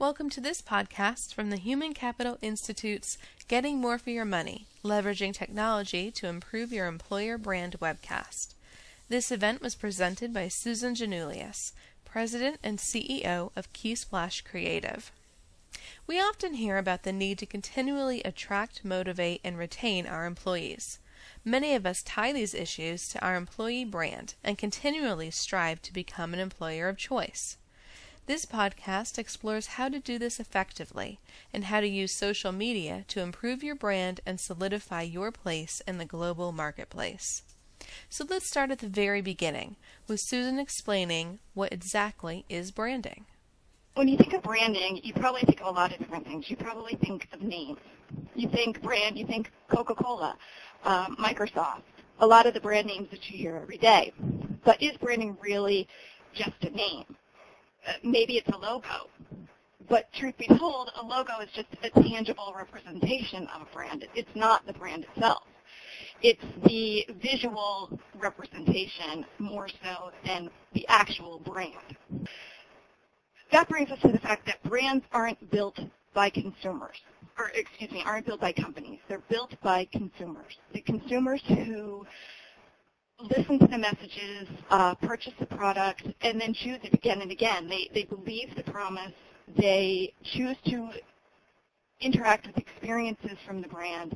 Welcome to this podcast from the Human Capital Institute's Getting More for Your Money, Leveraging Technology to Improve Your Employer Brand webcast. This event was presented by Susan Janulius, President and CEO of Keysplash Creative. We often hear about the need to continually attract, motivate, and retain our employees. Many of us tie these issues to our employee brand and continually strive to become an employer of choice. This podcast explores how to do this effectively and how to use social media to improve your brand and solidify your place in the global marketplace. So let's start at the very beginning, with Susan explaining what exactly is branding. When you think of branding, you probably think of a lot of different things. You probably think of names. You think brand, you think Coca-Cola, Microsoft, a lot of the brand names that you hear every day. But is branding really just a name? Maybe it's a logo. But truth be told, a logo is just a tangible representation of a brand. It's not the brand itself. It's the visual representation more so than the actual brand. That brings us to the fact that brands aren't built by consumers, aren't built by companies. They're built by consumers. The consumers who listen to the messages, purchase the product, and then choose it again and again. They believe the promise. They choose to interact with experiences from the brand,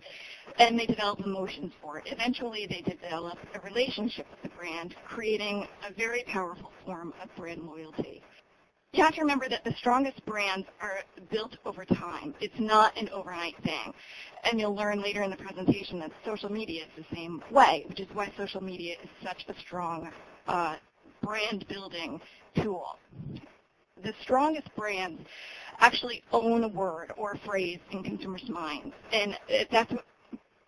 and they develop emotions for it. Eventually, they develop a relationship with the brand, creating a very powerful form of brand loyalty. You have to remember that the strongest brands are built over time. It's not an overnight thing. And you'll learn later in the presentation that social media is the same way, which is why social media is such a strong brand building tool. The strongest brands actually own a word or a phrase in consumers' minds, and that's what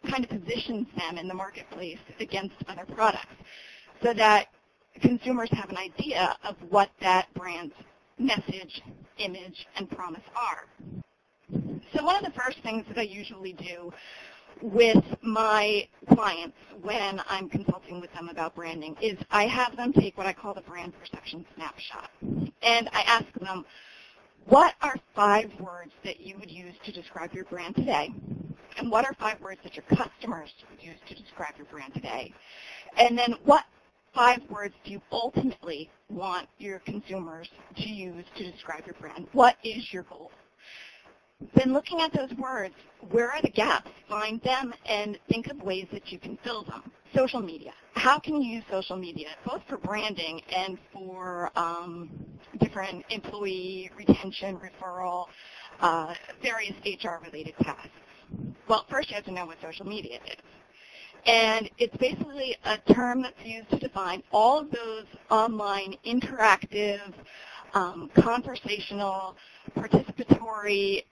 kind of positions them in the marketplace against other products, so that consumers have an idea of what that brand's message, image, and promise are. So one of the first things that I usually do with my clients when I'm consulting with them about branding is I have them take what I call the brand perception snapshot. And I ask them, what are 5 words that you would use to describe your brand today? And what are 5 words that your customers would use to describe your brand today? And then what 5 words do you ultimately want your consumers to use to describe your brand? What is your goal? Then looking at those words, where are the gaps? Find them and think of ways that you can fill them. Social media. How can you use social media, both for branding and for different employee retention, referral, various HR-related tasks? Well, first you have to know what social media is. And it's basically a term that's used to define all of those online, interactive, conversational, participatory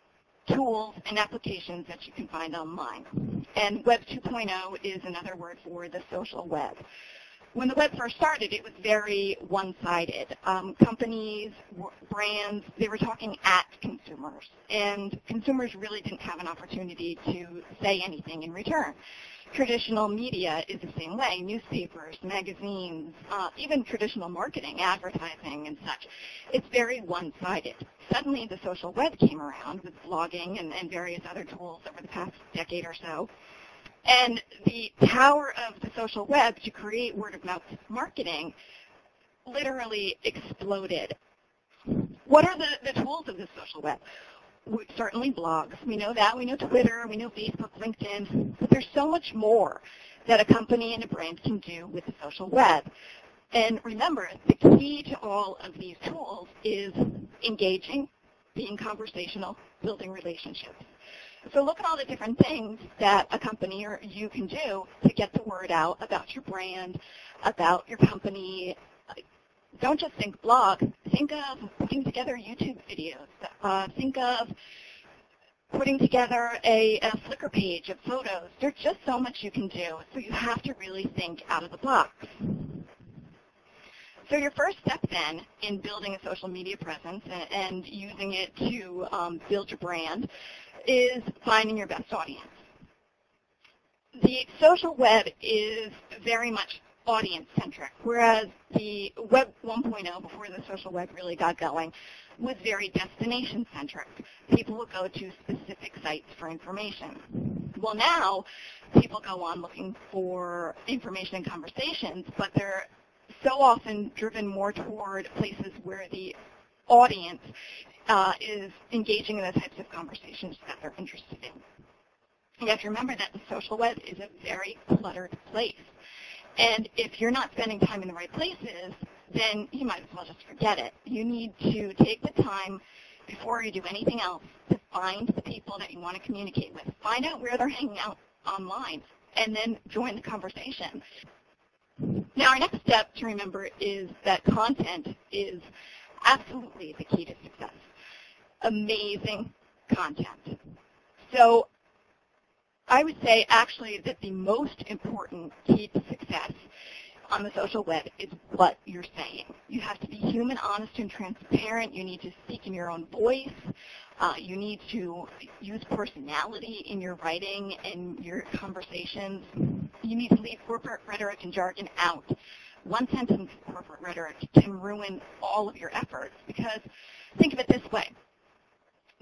tools and applications that you can find online. And Web 2.0 is another word for the social web. When the web first started, it was very one-sided. Companies, brands, they were talking at consumers, and consumers really didn't have an opportunity to say anything in return. Traditional media is the same way, newspapers, magazines, even traditional marketing, advertising and such. It's very one-sided. Suddenly the social web came around with blogging and various other tools over the past decade or so. And the power of the social web to create word-of-mouth marketing literally exploded. What are the tools of the social web? Certainly blogs. We know that. We know Twitter. We know Facebook, LinkedIn. But there's so much more that a company and a brand can do with the social web. And remember, the key to all of these tools is engaging, being conversational, building relationships. So look at all the different things that a company or you can do to get the word out about your brand, about your company. Don't just think blog. Think of putting together YouTube videos. Think of putting together a Flickr page of photos. There's just so much you can do, so you have to really think out of the box. So your first step then in building a social media presence and using it to build your brand is finding your best audience. The social web is very much audience-centric, whereas the Web 1.0, before the social web really got going, was very destination-centric. People would go to specific sites for information. Well, now people go on looking for information and conversations, but they're so often driven more toward places where the audience is engaging in the types of conversations that they're interested in. You have to remember that the social web is a very cluttered place. And if you're not spending time in the right places, then you might as well just forget it. You need to take the time before you do anything else to find the people that you want to communicate with. Find out where they're hanging out online, and then join the conversation. Now, our next step to remember is that content is absolutely the key to success. Amazing content. So I would say actually that the most important key to success on the social web is what you're saying. You have to be human, honest, and transparent. You need to speak in your own voice. You need to use personality in your writing and your conversations. You need to leave corporate rhetoric and jargon out. One sentence of corporate rhetoric can ruin all of your efforts, because think of it this way.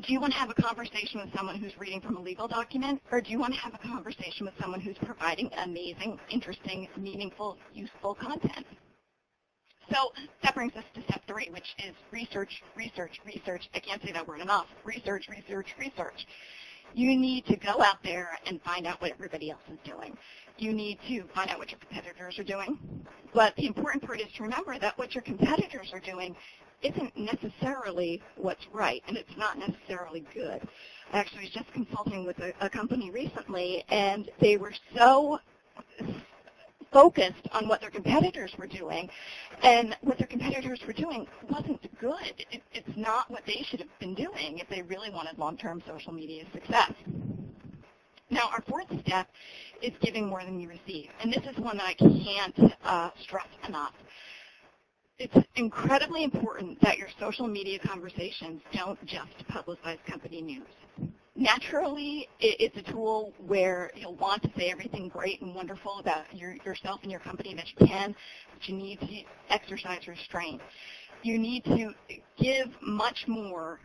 Do you want to have a conversation with someone who's reading from a legal document, or do you want to have a conversation with someone who's providing amazing, interesting, meaningful, useful content? So that brings us to step 3, which is research, research, research. I can't say that word enough. Research, research, research. You need to go out there and find out what everybody else is doing. You need to find out what your competitors are doing. But the important part is to remember that what your competitors are doing isn't necessarily what's right, and it's not necessarily good. I actually was just consulting with a company recently, and they were so focused on what their competitors were doing, and what their competitors were doing wasn't good. It's not what they should have been doing if they really wanted long-term social media success. Now, our 4th step is giving more than you receive, and this is one that I can't stress enough. It's incredibly important that your social media conversations don't just publicize company news. Naturally, it's a tool where you'll want to say everything great and wonderful about yourself and your company that you can, but you need to exercise restraint. You need to give much more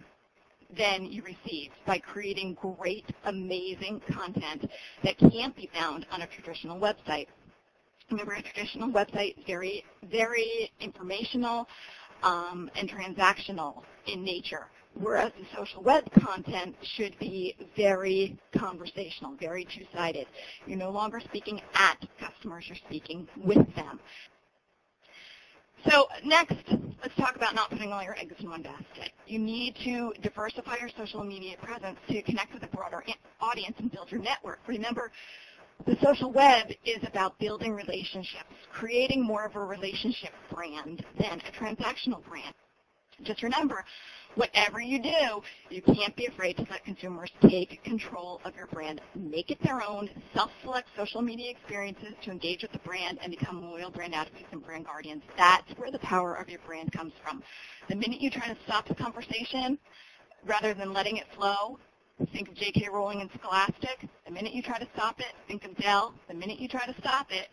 than you receive by creating great, amazing content that can't be found on a traditional website. Remember, a traditional website is very, very informational and transactional in nature, whereas the social web content should be very conversational, very two-sided. You're no longer speaking at customers, you're speaking with them. So next, let's talk about not putting all your eggs in one basket. You need to diversify your social media presence to connect with a broader audience and build your network. Remember, the social web is about building relationships, creating more of a relationship brand than a transactional brand. Just remember, whatever you do, you can't be afraid to let consumers take control of your brand. Make it their own. Self-select social media experiences to engage with the brand and become loyal brand advocates and brand guardians. That's where the power of your brand comes from. The minute you try to stop the conversation, rather than letting it flow, think of J.K. Rowling and Scholastic. The minute you try to stop it, think of Dell. The minute you try to stop it,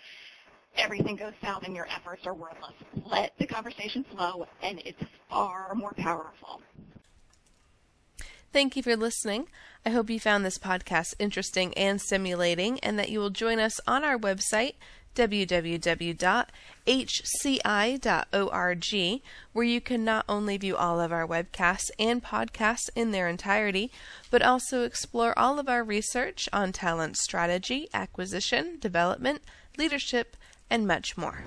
everything goes south and your efforts are worthless. Let the conversation flow, and it's far more powerful. Thank you for listening. I hope you found this podcast interesting and stimulating, and that you will join us on our website, www.hci.org, where you can not only view all of our webcasts and podcasts in their entirety, but also explore all of our research on talent strategy, acquisition, development, leadership, and much more.